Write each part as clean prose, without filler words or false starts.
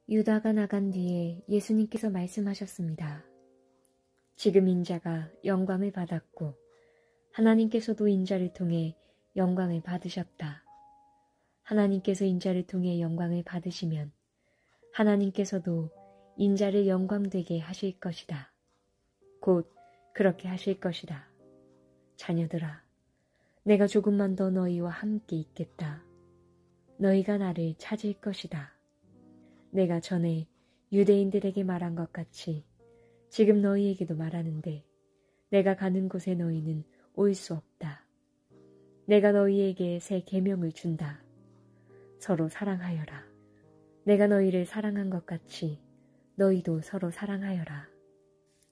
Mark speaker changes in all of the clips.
Speaker 1: 유다가 나간 뒤에 예수님께서 말씀하셨습니다. 지금 인자가 영광을 받았고 하나님께서도 인자를 통해 영광을 받으셨다. 하나님께서 인자를 통해 영광을 받으시면 하나님께서도 인자를 영광되게 하실 것이다. 곧 그렇게 하실 것이다. 자녀들아, 내가 조금만 더 너희와 함께 있겠다. 너희가 나를 찾을 것이다. 내가 전에 유대인들에게 말한 것 같이 지금 너희에게도 말하는데 내가 가는 곳에 너희는 올 수 없다. 내가 너희에게 새 계명을 준다. 서로 사랑하여라. 내가 너희를 사랑한 것 같이 너희도 서로 사랑하여라.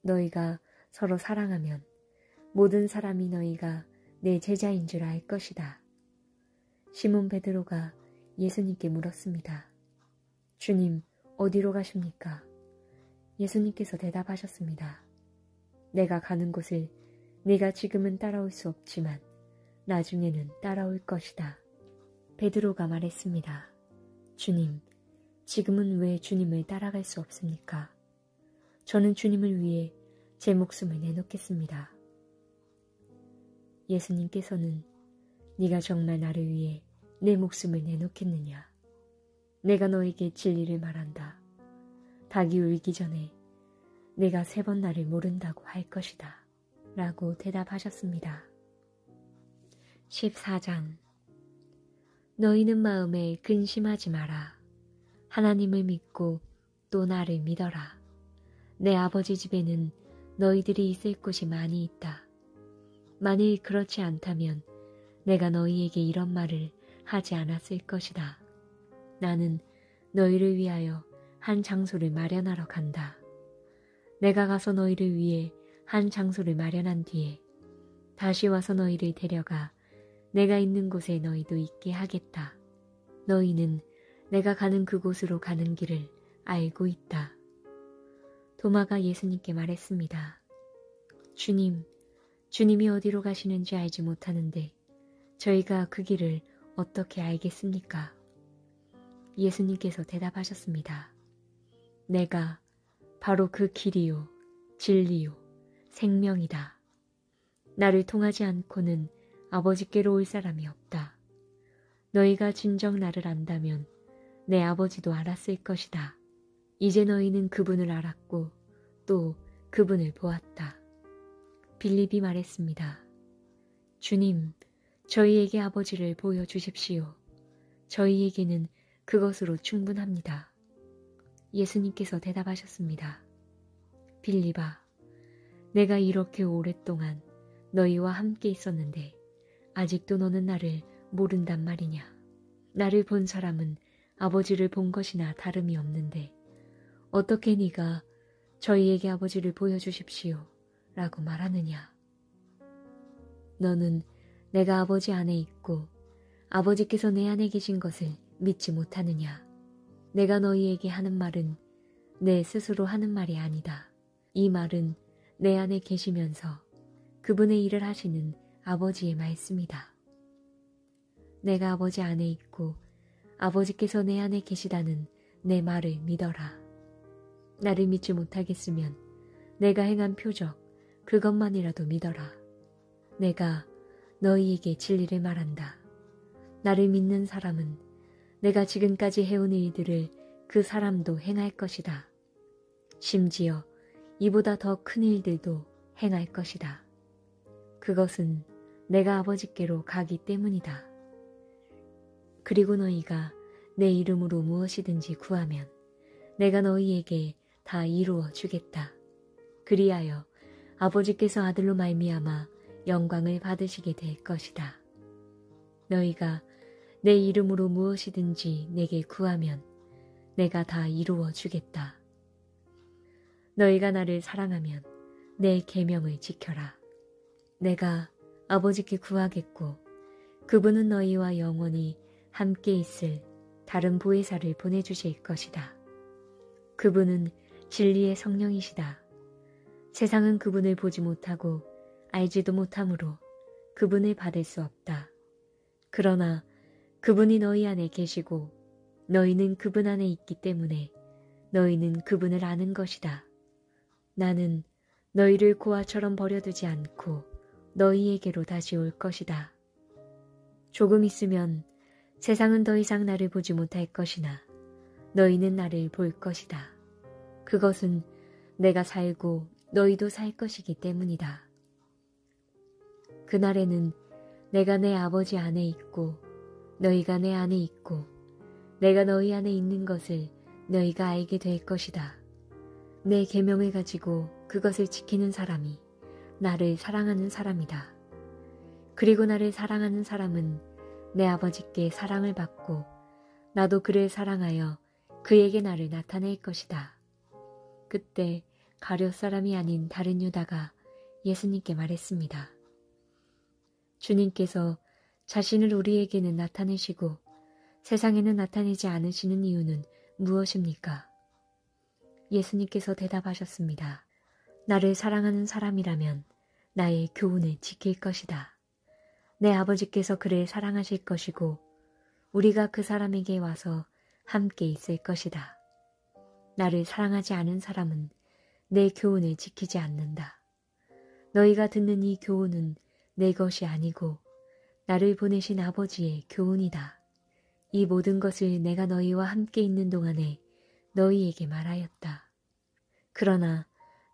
Speaker 1: 너희가 서로 사랑하면 모든 사람이 너희가 내 제자인 줄 알 것이다. 시몬 베드로가 예수님께 물었습니다. 주님, 어디로 가십니까? 예수님께서 대답하셨습니다. 내가 가는 곳을 네가 지금은 따라올 수 없지만 나중에는 따라올 것이다. 베드로가 말했습니다. 주님, 지금은 왜 주님을 따라갈 수 없습니까? 저는 주님을 위해 제 목숨을 내놓겠습니다. 예수님께서는 네가 정말 나를 위해 내 목숨을 내놓겠느냐? 내가 너에게 진리를 말한다. 닭이 울기 전에 내가 3번 나를 모른다고 할 것이다. 라고 대답하셨습니다. 14장 너희는 마음에 근심하지 마라. 하나님을 믿고 또 나를 믿어라. 내 아버지 집에는 너희들이 있을 곳이 많이 있다. 만일 그렇지 않다면 내가 너희에게 이런 말을 하지 않았을 것이다. 나는 너희를 위하여 한 장소를 마련하러 간다. 내가 가서 너희를 위해 한 장소를 마련한 뒤에 다시 와서 너희를 데려가 내가 있는 곳에 너희도 있게 하겠다. 너희는 내가 가는 그곳으로 가는 길을 알고 있다. 도마가 예수님께 말했습니다. 주님, 주님이 어디로 가시는지 알지 못하는데 저희가 그 길을 어떻게 알겠습니까? 예수님께서 대답하셨습니다. 내가 바로 그 길이요, 진리요, 생명이다. 나를 통하지 않고는 아버지께로 올 사람이 없다. 너희가 진정 나를 안다면 내 아버지도 알았을 것이다. 이제 너희는 그분을 알았고 또 그분을 보았다. 빌립이 말했습니다. 주님, 저희에게 아버지를 보여주십시오. 저희에게는 그것으로 충분합니다. 예수님께서 대답하셨습니다. 빌립아, 내가 이렇게 오랫동안 너희와 함께 있었는데 아직도 너는 나를 모른단 말이냐. 나를 본 사람은 아버지를 본 것이나 다름이 없는데 어떻게 네가 저희에게 아버지를 보여주십시오 라고 말하느냐. 너는 내가 아버지 안에 있고 아버지께서 내 안에 계신 것을 믿지 못하느냐. 내가 너희에게 하는 말은 내 스스로 하는 말이 아니다. 이 말은 내 안에 계시면서 그분의 일을 하시는 아버지의 말씀이다. 내가 아버지 안에 있고 아버지께서 내 안에 계시다는 내 말을 믿어라. 나를 믿지 못하겠으면 내가 행한 표적 그것만이라도 믿어라. 내가 너희에게 진리를 말한다. 나를 믿는 사람은 내가 지금까지 해온 일들을 그 사람도 행할 것이다. 심지어 이보다 더 큰 일들도 행할 것이다. 그것은 내가 아버지께로 가기 때문이다. 그리고 너희가 내 이름으로 무엇이든지 구하면 내가 너희에게 다 이루어 주겠다. 그리하여 아버지께서 아들로 말미암아 영광을 받으시게 될 것이다. 너희가 내 이름으로 무엇이든지 내게 구하면 내가 다 이루어 주겠다. 너희가 나를 사랑하면 내 계명을 지켜라. 내가 아버지께 구하겠고 그분은 너희와 영원히 함께 있을 다른 보혜사를 보내주실 것이다. 그분은 진리의 성령이시다. 세상은 그분을 보지 못하고 알지도 못하므로 그분을 받을 수 없다. 그러나 그분이 너희 안에 계시고 너희는 그분 안에 있기 때문에 너희는 그분을 아는 것이다. 나는 너희를 고아처럼 버려두지 않고 너희에게로 다시 올 것이다. 조금 있으면 세상은 더 이상 나를 보지 못할 것이나 너희는 나를 볼 것이다. 그것은 내가 살고 너희도 살 것이기 때문이다. 그날에는 내가 내 아버지 안에 있고 너희가 내 안에 있고 내가 너희 안에 있는 것을 너희가 알게 될 것이다. 내 계명을 가지고 그것을 지키는 사람이 나를 사랑하는 사람이다. 그리고 나를 사랑하는 사람은 내 아버지께 사랑을 받고 나도 그를 사랑하여 그에게 나를 나타낼 것이다. 그때 가룟 사람이 아닌 다른 유다가 예수님께 말했습니다. 주님께서 자신을 우리에게는 나타내시고 세상에는 나타내지 않으시는 이유는 무엇입니까? 예수님께서 대답하셨습니다. 나를 사랑하는 사람이라면 나의 교훈을 지킬 것이다. 내 아버지께서 그를 사랑하실 것이고 우리가 그 사람에게 와서 함께 있을 것이다. 나를 사랑하지 않은 사람은 내 교훈을 지키지 않는다. 너희가 듣는 이 교훈은 내 것이 아니고 나를 보내신 아버지의 교훈이다. 이 모든 것을 내가 너희와 함께 있는 동안에 너희에게 말하였다. 그러나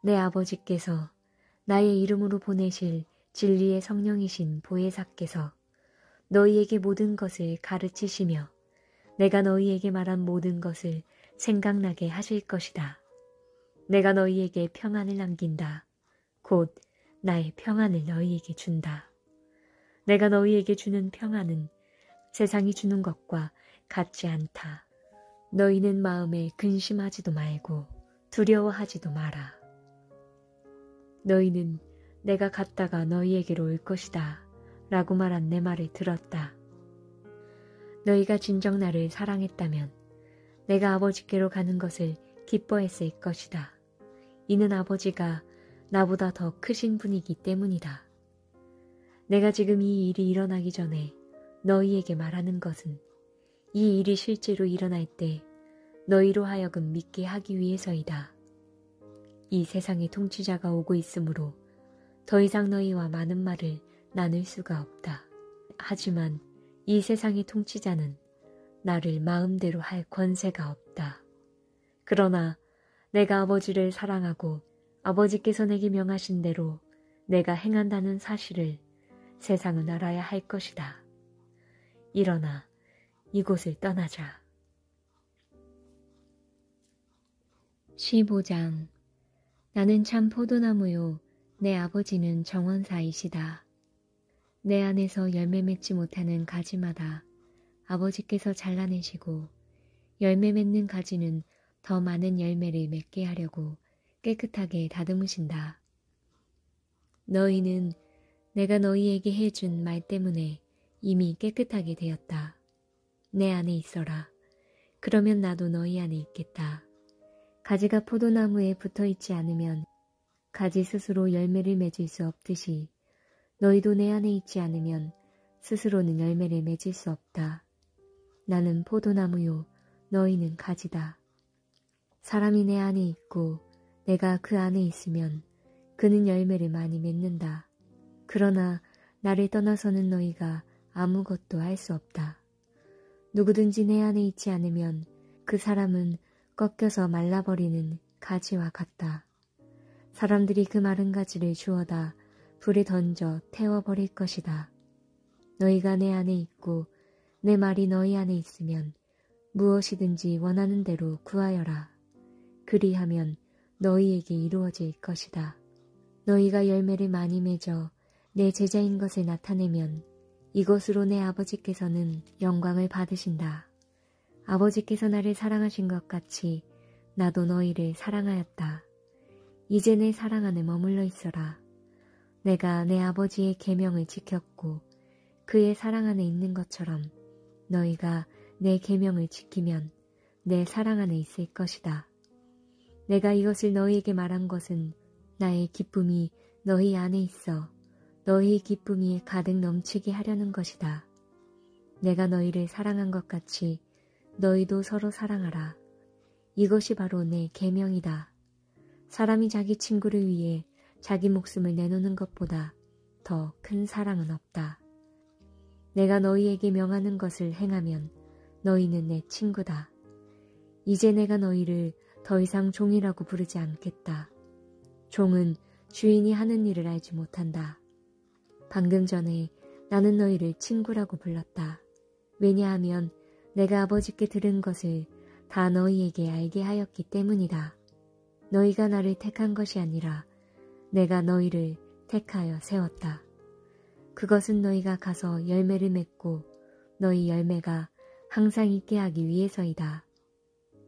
Speaker 1: 내 아버지께서 나의 이름으로 보내실 진리의 성령이신 보혜사께서 너희에게 모든 것을 가르치시며 내가 너희에게 말한 모든 것을 생각나게 하실 것이다. 내가 너희에게 평안을 남긴다. 곧 나의 평안을 너희에게 준다. 내가 너희에게 주는 평안은 세상이 주는 것과 같지 않다. 너희는 마음에 근심하지도 말고 두려워하지도 마라. 너희는 내가 갔다가 너희에게로 올 것이다 라고 말한 내 말을 들었다. 너희가 진정 나를 사랑했다면 내가 아버지께로 가는 것을 기뻐했을 것이다. 이는 아버지가 나보다 더 크신 분이기 때문이다. 내가 지금 이 일이 일어나기 전에 너희에게 말하는 것은 이 일이 실제로 일어날 때 너희로 하여금 믿게 하기 위해서이다. 이 세상의 통치자가 오고 있으므로 더 이상 너희와 많은 말을 나눌 수가 없다. 하지만 이 세상의 통치자는 나를 마음대로 할 권세가 없다. 그러나 내가 아버지를 사랑하고 아버지께서 내게 명하신 대로 내가 행한다는 사실을 세상은 알아야 할 것이다. 일어나 이곳을 떠나자. 15장. 나는 참 포도나무요 내 아버지는 정원사이시다. 내 안에서 열매 맺지 못하는 가지마다 아버지께서 잘라내시고 열매 맺는 가지는 더 많은 열매를 맺게 하려고 깨끗하게 다듬으신다. 너희는 내가 너희에게 해준 말 때문에 이미 깨끗하게 되었다. 내 안에 있어라. 그러면 나도 너희 안에 있겠다. 가지가 포도나무에 붙어있지 않으면 가지 스스로 열매를 맺을 수 없듯이 너희도 내 안에 있지 않으면 스스로는 열매를 맺을 수 없다. 나는 포도나무요 너희는 가지다. 사람이 내 안에 있고 내가 그 안에 있으면 그는 열매를 많이 맺는다. 그러나 나를 떠나서는 너희가 아무것도 할 수 없다. 누구든지 내 안에 있지 않으면 그 사람은 꺾여서 말라버리는 가지와 같다. 사람들이 그 마른 가지를 주워다 불에 던져 태워버릴 것이다. 너희가 내 안에 있고 내 말이 너희 안에 있으면 무엇이든지 원하는 대로 구하여라. 그리하면 너희에게 이루어질 것이다. 너희가 열매를 많이 맺어 내 제자인 것을 나타내면 이것으로 내 아버지께서는 영광을 받으신다. 아버지께서 나를 사랑하신 것 같이 나도 너희를 사랑하였다. 이제 내 사랑 안에 머물러 있어라. 내가 내 아버지의 계명을 지켰고 그의 사랑 안에 있는 것처럼 너희가 내 계명을 지키면 내 사랑 안에 있을 것이다. 내가 이것을 너희에게 말한 것은 나의 기쁨이 너희 안에 있어 너희의 기쁨이 가득 넘치게 하려는 것이다. 내가 너희를 사랑한 것 같이 너희도 서로 사랑하라. 이것이 바로 내 계명이다. 사람이 자기 친구를 위해 자기 목숨을 내놓는 것보다 더 큰 사랑은 없다. 내가 너희에게 명하는 것을 행하면 너희는 내 친구다. 이제 내가 너희를 더 이상 종이라고 부르지 않겠다. 종은 주인이 하는 일을 알지 못한다. 방금 전에 나는 너희를 친구라고 불렀다. 왜냐하면 내가 아버지께 들은 것을 다 너희에게 알게 하였기 때문이다. 너희가 나를 택한 것이 아니라 내가 너희를 택하여 세웠다. 그것은 너희가 가서 열매를 맺고 너희 열매가 항상 있게 하기 위해서이다.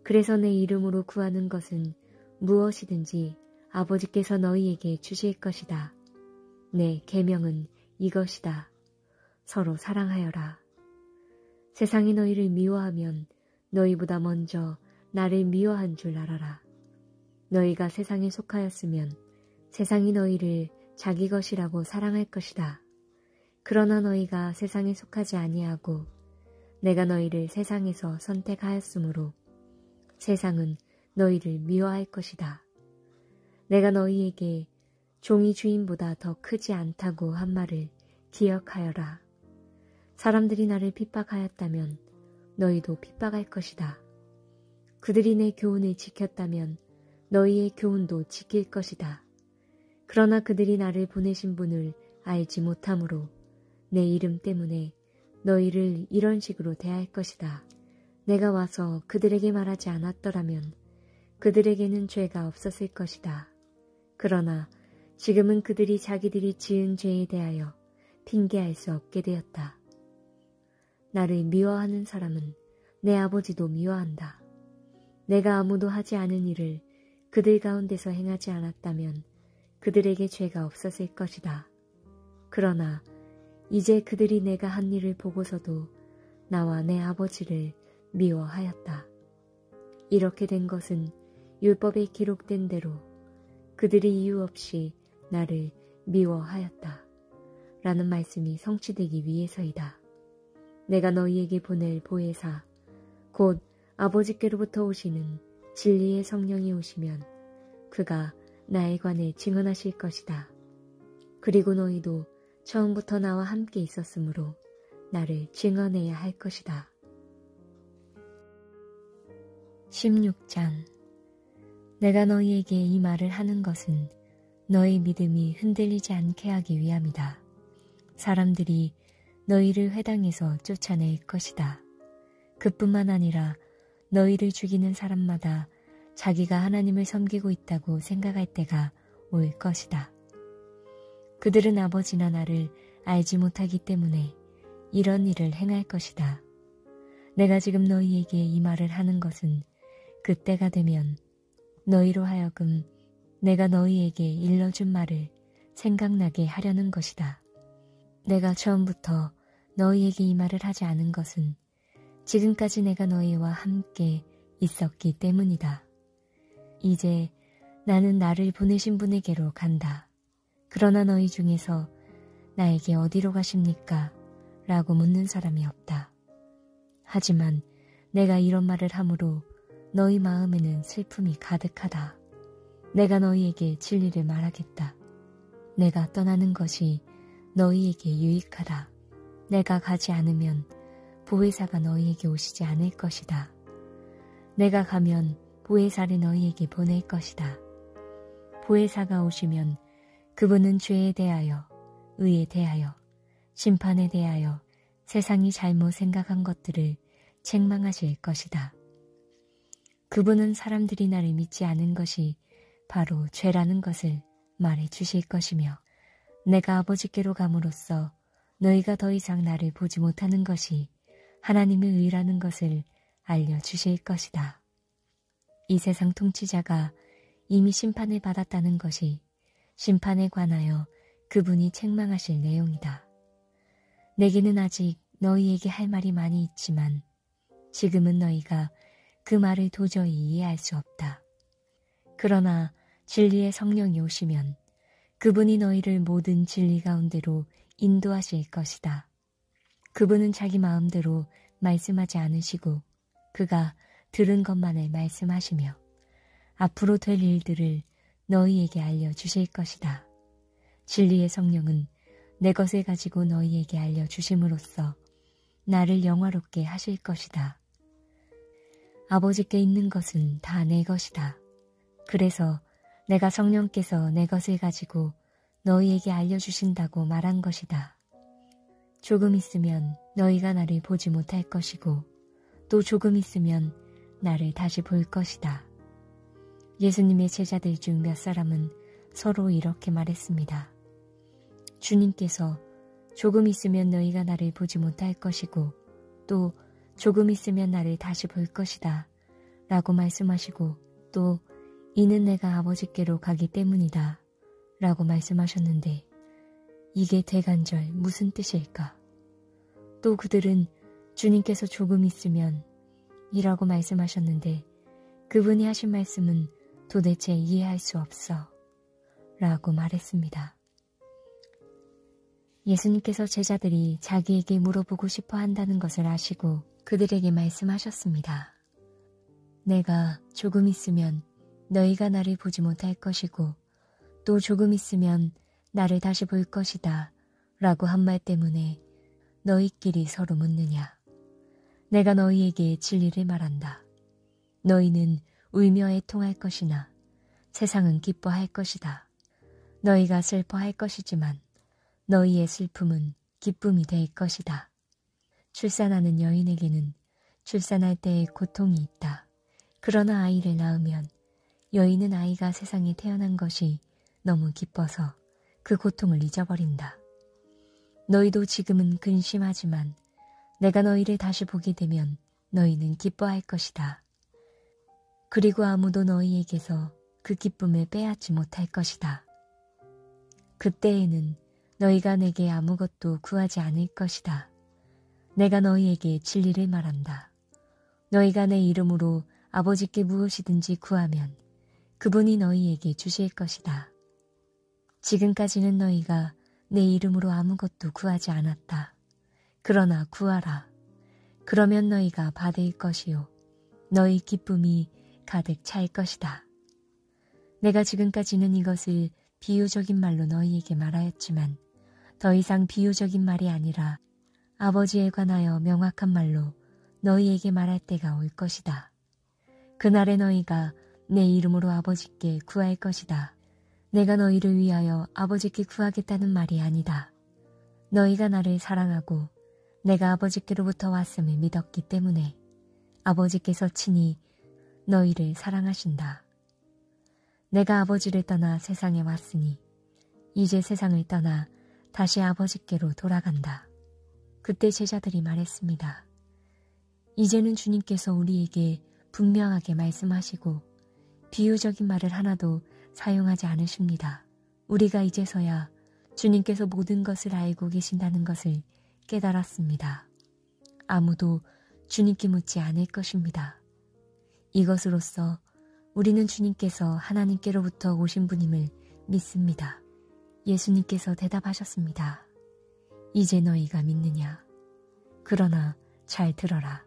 Speaker 1: 그래서 내 이름으로 구하는 것은 무엇이든지 아버지께서 너희에게 주실 것이다. 내 계명은 이것이다. 서로 사랑하여라. 세상이 너희를 미워하면 너희보다 먼저 나를 미워한 줄 알아라. 너희가 세상에 속하였으면 세상이 너희를 자기 것이라고 사랑할 것이다. 그러나 너희가 세상에 속하지 아니하고 내가 너희를 세상에서 선택하였으므로 세상은 너희를 미워할 것이다. 내가 너희에게 종이 주인보다 더 크지 않다고 한 말을 기억하여라. 사람들이 나를 핍박하였다면 너희도 핍박할 것이다. 그들이 내 교훈을 지켰다면 너희의 교훈도 지킬 것이다. 그러나 그들이 나를 보내신 분을 알지 못하므로 내 이름 때문에 너희를 이런 식으로 대할 것이다. 내가 와서 그들에게 말하지 않았더라면 그들에게는 죄가 없었을 것이다. 그러나 지금은 그들이 자기들이 지은 죄에 대하여 핑계할 수 없게 되었다. 나를 미워하는 사람은 내 아버지도 미워한다. 내가 아무도 하지 않은 일을 그들 가운데서 행하지 않았다면 그들에게 죄가 없었을 것이다. 그러나 이제 그들이 내가 한 일을 보고서도 나와 내 아버지를 미워하였다. 이렇게 된 것은 율법에 기록된 대로 그들이 이유 없이 나를 미워하였다. 라는 말씀이 성취되기 위해서이다. 내가 너희에게 보낼 보혜사, 곧 아버지께로부터 오시는 진리의 성령이 오시면 그가 나에 관해 증언하실 것이다. 그리고 너희도 처음부터 나와 함께 있었으므로 나를 증언해야 할 것이다. 16장. 내가 너희에게 이 말을 하는 것은 너희 믿음이 흔들리지 않게 하기 위함이다. 사람들이 너희를 회당에서 쫓아낼 것이다. 그뿐만 아니라 너희를 죽이는 사람마다 자기가 하나님을 섬기고 있다고 생각할 때가 올 것이다. 그들은 아버지나 나를 알지 못하기 때문에 이런 일을 행할 것이다. 내가 지금 너희에게 이 말을 하는 것은 그때가 되면 너희로 하여금 내가 너희에게 일러준 말을 생각나게 하려는 것이다. 내가 처음부터 너희에게 이 말을 하지 않은 것은 지금까지 내가 너희와 함께 있었기 때문이다. 이제 나는 나를 보내신 분에게로 간다. 그러나 너희 중에서 나에게 어디로 가십니까? 라고 묻는 사람이 없다. 하지만 내가 이런 말을 함으로 너희 마음에는 슬픔이 가득하다. 내가 너희에게 진리를 말하겠다. 내가 떠나는 것이 너희에게 유익하다. 내가 가지 않으면 보혜사가 너희에게 오시지 않을 것이다. 내가 가면 보혜사를 너희에게 보낼 것이다. 보혜사가 오시면 그분은 죄에 대하여, 의에 대하여, 심판에 대하여 세상이 잘못 생각한 것들을 책망하실 것이다. 그분은 사람들이 나를 믿지 않은 것이 바로 죄라는 것을 말해 주실 것이며 내가 아버지께로 감으로써 너희가 더 이상 나를 보지 못하는 것이 하나님의 의라는 것을 알려주실 것이다. 이 세상 통치자가 이미 심판을 받았다는 것이 심판에 관하여 그분이 책망하실 내용이다. 내게는 아직 너희에게 할 말이 많이 있지만 지금은 너희가 그 말을 도저히 이해할 수 없다. 그러나 진리의 성령이 오시면 그분이 너희를 모든 진리 가운데로 인도하실 것이다. 그분은 자기 마음대로 말씀하지 않으시고 그가 들은 것만을 말씀하시며 앞으로 될 일들을 너희에게 알려주실 것이다. 진리의 성령은 내 것을 가지고 너희에게 알려주심으로써 나를 영화롭게 하실 것이다. 아버지께 있는 것은 다 내 것이다. 그래서 내가 성령께서 내 것을 가지고 너희에게 알려주신다고 말한 것이다. 조금 있으면 너희가 나를 보지 못할 것이고 또 조금 있으면 나를 다시 볼 것이다. 예수님의 제자들 중 몇 사람은 서로 이렇게 말했습니다. 주님께서 조금 있으면 너희가 나를 보지 못할 것이고 또 조금 있으면 나를 다시 볼 것이다 라고 말씀하시고 또 이는 내가 아버지께로 가기 때문이다 라고 말씀하셨는데 이게 대간절 무슨 뜻일까? 또 그들은 주님께서 조금 있으면 이라고 말씀하셨는데 그분이 하신 말씀은 도대체 이해할 수 없어 라고 말했습니다. 예수님께서 제자들이 자기에게 물어보고 싶어 한다는 것을 아시고 그들에게 말씀하셨습니다. 내가 조금 있으면 너희가 나를 보지 못할 것이고 또 조금 있으면 나를 다시 볼 것이다 라고 한 말 때문에 너희끼리 서로 묻느냐. 내가 너희에게 진리를 말한다. 너희는 울며 애통할 것이나 세상은 기뻐할 것이다. 너희가 슬퍼할 것이지만 너희의 슬픔은 기쁨이 될 것이다. 출산하는 여인에게는 출산할 때의 고통이 있다. 그러나 아이를 낳으면 여인은 아이가 세상에 태어난 것이 너무 기뻐서 그 고통을 잊어버린다. 너희도 지금은 근심하지만 내가 너희를 다시 보게 되면 너희는 기뻐할 것이다. 그리고 아무도 너희에게서 그 기쁨을 빼앗지 못할 것이다. 그때에는 너희가 내게 아무것도 구하지 않을 것이다. 내가 너희에게 진리를 말한다. 너희가 내 이름으로 아버지께 무엇이든지 구하면 그분이 너희에게 주실 것이다. 지금까지는 너희가 내 이름으로 아무것도 구하지 않았다. 그러나 구하라. 그러면 너희가 받을 것이요. 너희 기쁨이 가득 찰 것이다. 내가 지금까지는 이것을 비유적인 말로 너희에게 말하였지만 더 이상 비유적인 말이 아니라 아버지에 관하여 명확한 말로 너희에게 말할 때가 올 것이다. 그날에 너희가 내 이름으로 아버지께 구할 것이다. 내가 너희를 위하여 아버지께 구하겠다는 말이 아니다. 너희가 나를 사랑하고 내가 아버지께로부터 왔음을 믿었기 때문에 아버지께서 친히 너희를 사랑하신다. 내가 아버지를 떠나 세상에 왔으니 이제 세상을 떠나 다시 아버지께로 돌아간다. 그때 제자들이 말했습니다. 이제는 주님께서 우리에게 분명하게 말씀하시고 비유적인 말을 하나도 사용하지 않으십니다. 우리가 이제서야 주님께서 모든 것을 알고 계신다는 것을 깨달았습니다. 아무도 주님께 묻지 않을 것입니다. 이것으로써 우리는 주님께서 하나님께로부터 오신 분임을 믿습니다. 예수님께서 대답하셨습니다. 이제 너희가 믿느냐? 그러나 잘 들어라.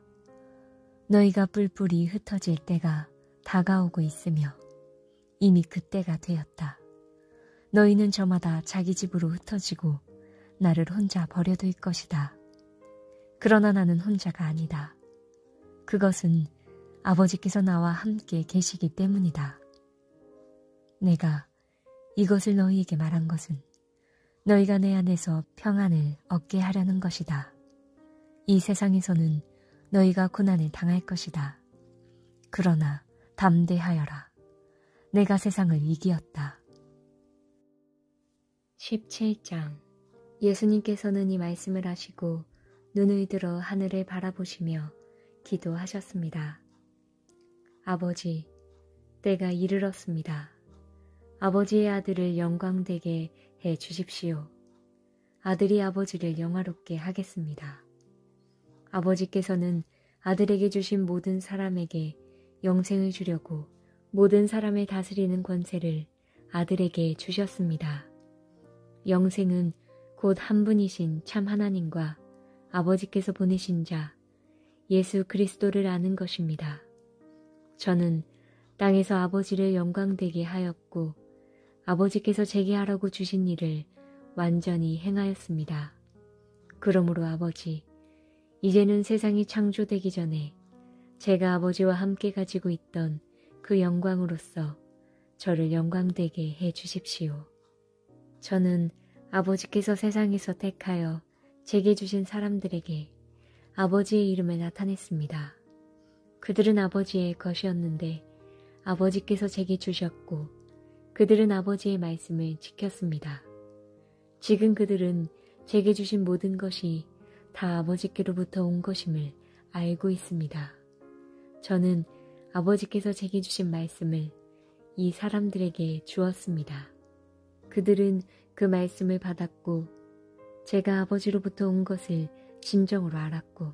Speaker 1: 너희가 뿔뿔이 흩어질 때가 다가오고 있으며 이미 그때가 되었다. 너희는 저마다 자기 집으로 흩어지고 나를 혼자 버려둘 것이다. 그러나 나는 혼자가 아니다. 그것은 아버지께서 나와 함께 계시기 때문이다. 내가 이것을 너희에게 말한 것은 너희가 내 안에서 평안을 얻게 하려는 것이다. 이 세상에서는 너희가 고난을 당할 것이다. 그러나 담대하여라. 내가 세상을 이기었다. 17장. 예수님께서는 이 말씀을 하시고 눈을 들어 하늘을 바라보시며 기도하셨습니다. 아버지, 때가 이르렀습니다. 아버지의 아들을 영광되게 해 주십시오. 아들이 아버지를 영화롭게 하겠습니다. 아버지께서는 아들에게 주신 모든 사람에게 영생을 주려고 모든 사람을 다스리는 권세를 아들에게 주셨습니다. 영생은 곧 한 분이신 참 하나님과 아버지께서 보내신 자 예수 그리스도를 아는 것입니다. 저는 땅에서 아버지를 영광되게 하였고 아버지께서 제게 하라고 주신 일을 완전히 행하였습니다. 그러므로 아버지, 이제는 세상이 창조되기 전에 제가 아버지와 함께 가지고 있던 그 영광으로서 저를 영광되게 해 주십시오. 저는 아버지께서 세상에서 택하여 제게 주신 사람들에게 아버지의 이름을 나타냈습니다. 그들은 아버지의 것이었는데 아버지께서 제게 주셨고 그들은 아버지의 말씀을 지켰습니다. 지금 그들은 제게 주신 모든 것이 다 아버지께로부터 온 것임을 알고 있습니다. 저는 아버지께서 제게 주신 말씀을 이 사람들에게 주었습니다. 그들은 그 말씀을 받았고 제가 아버지로부터 온 것을 진정으로 알았고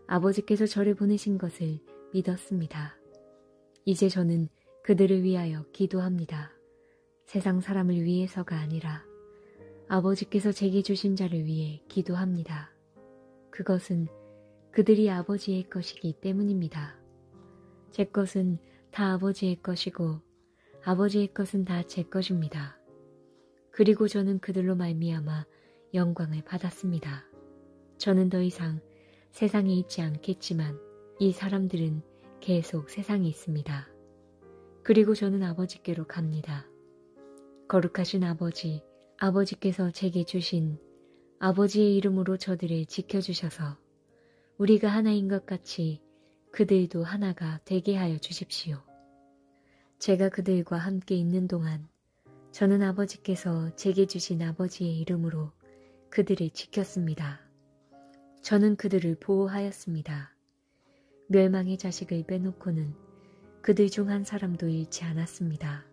Speaker 1: 아버지께서 저를 보내신 것을 믿었습니다. 이제 저는 그들을 위하여 기도합니다. 세상 사람을 위해서가 아니라 아버지께서 제게 주신 자를 위해 기도합니다. 그것은 그들이 아버지의 것이기 때문입니다. 제 것은 다 아버지의 것이고 아버지의 것은 다 제 것입니다. 그리고 저는 그들로 말미암아 영광을 받았습니다. 저는 더 이상 세상에 있지 않겠지만 이 사람들은 계속 세상에 있습니다. 그리고 저는 아버지께로 갑니다. 거룩하신 아버지, 아버지께서 제게 주신 아버지의 이름으로 저들을 지켜주셔서 우리가 하나인 것 같이 그들도 하나가 되게 하여 주십시오. 제가 그들과 함께 있는 동안 저는 아버지께서 제게 주신 아버지의 이름으로 그들을 지켰습니다. 저는 그들을 보호하였습니다. 멸망의 자식을 빼놓고는 그들 중 한 사람도 잃지 않았습니다.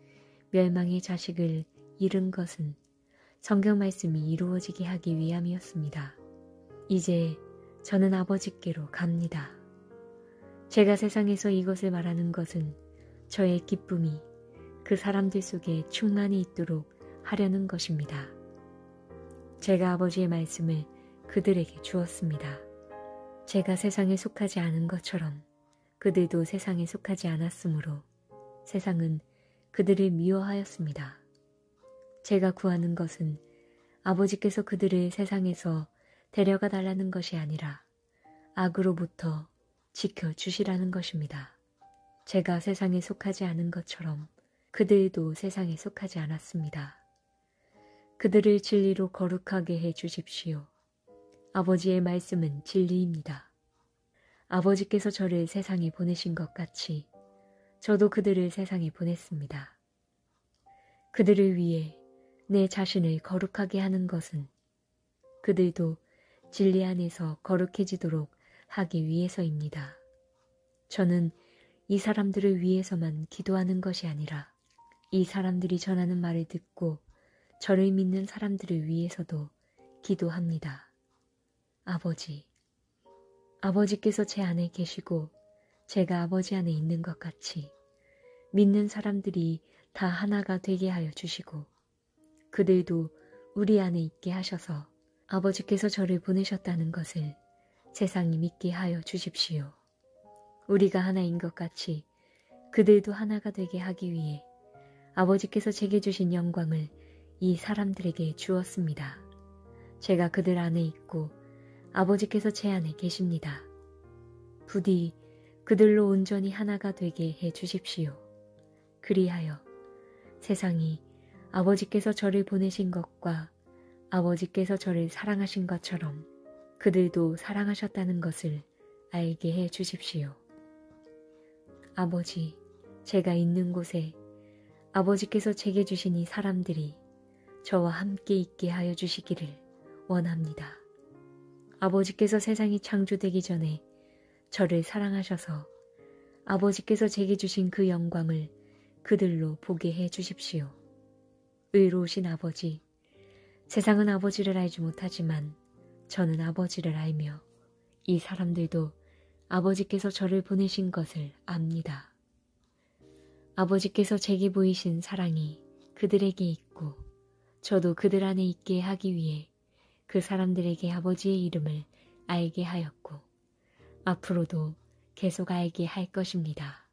Speaker 1: 멸망의 자식을 잃은 것은 성경 말씀이 이루어지게 하기 위함이었습니다. 이제 저는 아버지께로 갑니다. 제가 세상에서 이것을 말하는 것은 저의 기쁨이 그 사람들 속에 충만히 있도록 하려는 것입니다. 제가 아버지의 말씀을 그들에게 주었습니다. 제가 세상에 속하지 않은 것처럼 그들도 세상에 속하지 않았으므로 세상은 그들을 미워하였습니다. 제가 구하는 것은 아버지께서 그들을 세상에서 데려가 달라는 것이 아니라 악으로부터 지켜주시라는 것입니다. 제가 세상에 속하지 않은 것처럼 그들도 세상에 속하지 않았습니다. 그들을 진리로 거룩하게 해 주십시오. 아버지의 말씀은 진리입니다. 아버지께서 저를 세상에 보내신 것 같이 저도 그들을 세상에 보냈습니다. 그들을 위해 내 자신을 거룩하게 하는 것은 그들도 진리 안에서 거룩해지도록 하기 위해서입니다. 저는 이 사람들을 위해서만 기도하는 것이 아니라 이 사람들이 전하는 말을 듣고 저를 믿는 사람들을 위해서도 기도합니다. 아버지, 아버지께서 제 안에 계시고 제가 아버지 안에 있는 것 같이 믿는 사람들이 다 하나가 되게 하여 주시고 그들도 우리 안에 있게 하셔서 아버지께서 저를 보내셨다는 것을 세상이 믿게 하여 주십시오. 우리가 하나인 것 같이 그들도 하나가 되게 하기 위해 아버지께서 제게 주신 영광을 이 사람들에게 주었습니다. 제가 그들 안에 있고 아버지께서 제 안에 계십니다. 부디 그들로 온전히 하나가 되게 해 주십시오. 그리하여 세상이 아버지께서 저를 보내신 것과 아버지께서 저를 사랑하신 것처럼 그들도 사랑하셨다는 것을 알게 해 주십시오. 아버지, 제가 있는 곳에 아버지께서 제게 주신 이 사람들이 저와 함께 있게 하여 주시기를 원합니다. 아버지께서 세상이 창조되기 전에 저를 사랑하셔서 아버지께서 제게 주신 그 영광을 그들로 보게 해 주십시오. 의로우신 아버지, 세상은 아버지를 알지 못하지만 저는 아버지를 알며 이 사람들도 아버지께서 저를 보내신 것을 압니다. 아버지께서 제게 보이신 사랑이 그들에게 있고 저도 그들 안에 있게 하기 위해 그 사람들에게 아버지의 이름을 알게 하였고 앞으로도 계속 알게 할 것입니다.